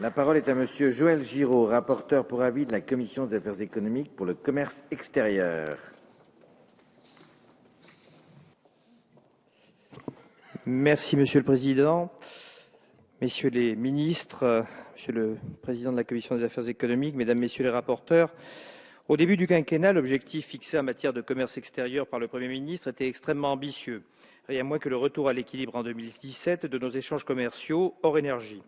La parole est à Monsieur Joël Giraud, rapporteur pour avis de la Commission des affaires économiques pour le commerce extérieur. Merci Monsieur le Président, Messieurs les ministres, Monsieur le Président de la Commission des affaires économiques, Mesdames, Messieurs les rapporteurs. Au début du quinquennat, l'objectif fixé en matière de commerce extérieur par le Premier ministre était extrêmement ambitieux. Rien moins que le retour à l'équilibre en 2017 de nos échanges commerciaux hors énergie.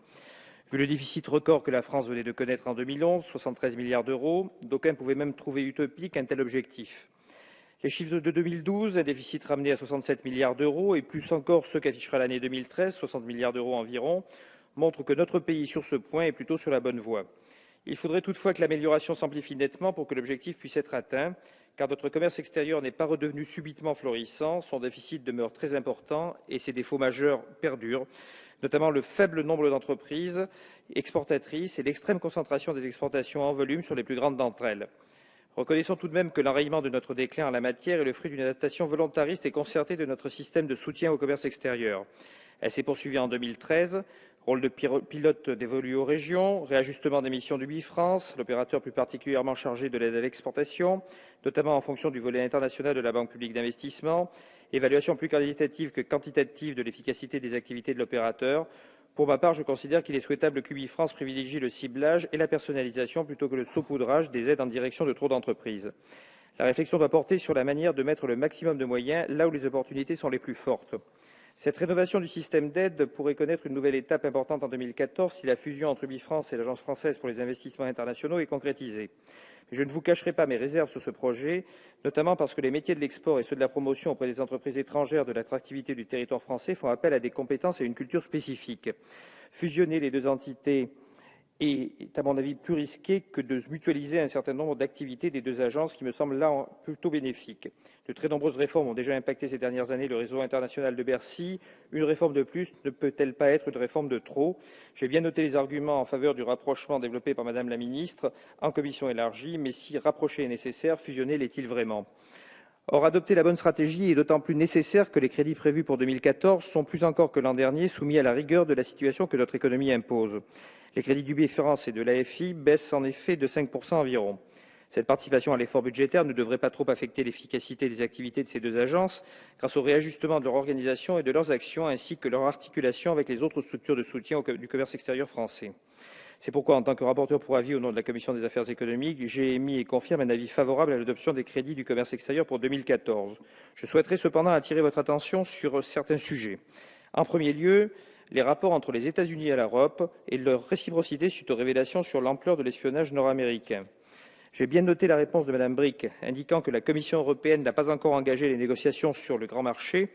Vu le déficit record que la France venait de connaître en 2011, 73 milliards d'euros, d'aucuns pouvaient même trouver utopique un tel objectif. Les chiffres de 2012, un déficit ramené à 67 milliards d'euros et plus encore ceux qu'affichera l'année 2013, 60 milliards d'euros environ, montrent que notre pays sur ce point est plutôt sur la bonne voie. Il faudrait toutefois que l'amélioration s'amplifie nettement pour que l'objectif puisse être atteint, car notre commerce extérieur n'est pas redevenu subitement florissant, son déficit demeure très important et ses défauts majeurs perdurent, notamment le faible nombre d'entreprises exportatrices et l'extrême concentration des exportations en volume sur les plus grandes d'entre elles. Reconnaissons tout de même que l'enrayement de notre déclin en la matière est le fruit d'une adaptation volontariste et concertée de notre système de soutien au commerce extérieur. Elle s'est poursuivie en 2013, rôle de pilote dévolu aux régions, réajustement des missions du BIFrance, l'opérateur plus particulièrement chargé de l'aide à l'exportation, notamment en fonction du volet international de la Banque publique d'investissement, évaluation plus qualitative que quantitative de l'efficacité des activités de l'opérateur. Pour ma part, je considère qu'il est souhaitable que BIFrance privilégie le ciblage et la personnalisation plutôt que le saupoudrage des aides en direction de trop d'entreprises. La réflexion doit porter sur la manière de mettre le maximum de moyens là où les opportunités sont les plus fortes. Cette rénovation du système d'aide pourrait connaître une nouvelle étape importante en 2014 si la fusion entre BIFrance et l'Agence française pour les investissements internationaux est concrétisée. Mais je ne vous cacherai pas mes réserves sur ce projet, notamment parce que les métiers de l'export et ceux de la promotion auprès des entreprises étrangères de l'attractivité du territoire français font appel à des compétences et une culture spécifiques. Fusionner les deux entités est, à mon avis, plus risqué que de mutualiser un certain nombre d'activités des deux agences qui me semblent là plutôt bénéfiques. De très nombreuses réformes ont déjà impacté ces dernières années le réseau international de Bercy. Une réforme de plus ne peut-elle pas être une réforme de trop? J'ai bien noté les arguments en faveur du rapprochement développé par Madame la Ministre en commission élargie, mais si rapprocher est nécessaire, fusionner l'est-il vraiment? Or, adopter la bonne stratégie est d'autant plus nécessaire que les crédits prévus pour 2014 sont plus encore que l'an dernier soumis à la rigueur de la situation que notre économie impose. Les crédits du BIFrance et de l'AFI baissent en effet de 5% environ. Cette participation à l'effort budgétaire ne devrait pas trop affecter l'efficacité des activités de ces deux agences grâce au réajustement de leur organisation et de leurs actions ainsi que leur articulation avec les autres structures de soutien du commerce extérieur français. C'est pourquoi, en tant que rapporteur pour avis au nom de la Commission des affaires économiques, j'ai émis et confirme un avis favorable à l'adoption des crédits du commerce extérieur pour 2014. Je souhaiterais cependant attirer votre attention sur certains sujets. En premier lieu, les rapports entre les États-Unis et l'Europe et leur réciprocité suite aux révélations sur l'ampleur de l'espionnage nord-américain. J'ai bien noté la réponse de Mme Brick, indiquant que la Commission européenne n'a pas encore engagé les négociations sur le grand marché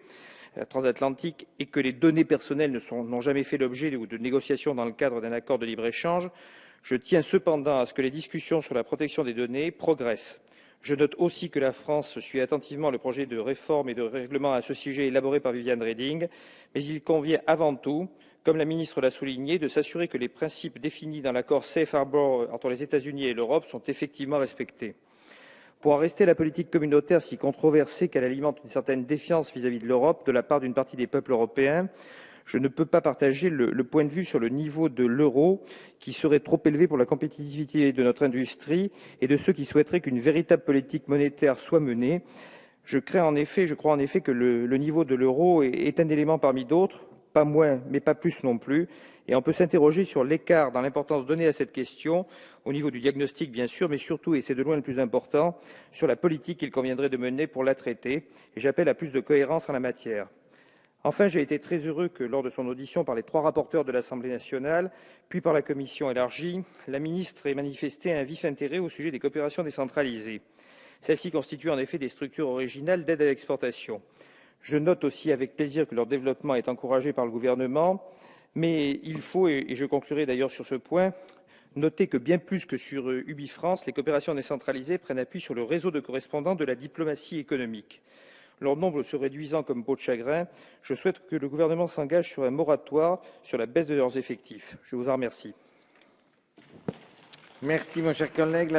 transatlantique et que les données personnelles n'ont jamais fait l'objet de négociations dans le cadre d'un accord de libre-échange. Je tiens cependant à ce que les discussions sur la protection des données progressent. Je note aussi que la France suit attentivement le projet de réforme et de règlement à ce sujet élaboré par Viviane Reding, mais il convient avant tout, comme la ministre l'a souligné, de s'assurer que les principes définis dans l'accord Safe Harbor entre les États-Unis et l'Europe sont effectivement respectés. Pour en rester à la politique communautaire si controversée qu'elle alimente une certaine défiance vis-à-vis de l'Europe de la part d'une partie des peuples européens, je ne peux pas partager le point de vue sur le niveau de l'euro qui serait trop élevé pour la compétitivité de notre industrie et de ceux qui souhaiteraient qu'une véritable politique monétaire soit menée. Je crois en effet que le niveau de l'euro est un élément parmi d'autres, pas moins mais pas plus non plus, et on peut s'interroger sur l'écart dans l'importance donnée à cette question, au niveau du diagnostic bien sûr, mais surtout, et c'est de loin le plus important, sur la politique qu'il conviendrait de mener pour la traiter, et j'appelle à plus de cohérence en la matière. Enfin, j'ai été très heureux que, lors de son audition par les 3 rapporteurs de l'Assemblée nationale, puis par la commission élargie, la ministre ait manifesté un vif intérêt au sujet des coopérations décentralisées. Celles-ci constituent en effet des structures originales d'aide à l'exportation. Je note aussi avec plaisir que leur développement est encouragé par le gouvernement, mais il faut, et je conclurai d'ailleurs sur ce point, noter que bien plus que sur UbiFrance, les coopérations décentralisées prennent appui sur le réseau de correspondants de la diplomatie économique. Leur nombre se réduisant comme peau de chagrin, je souhaite que le gouvernement s'engage sur un moratoire sur la baisse de leurs effectifs. Je vous en remercie. Merci, mon cher collègue.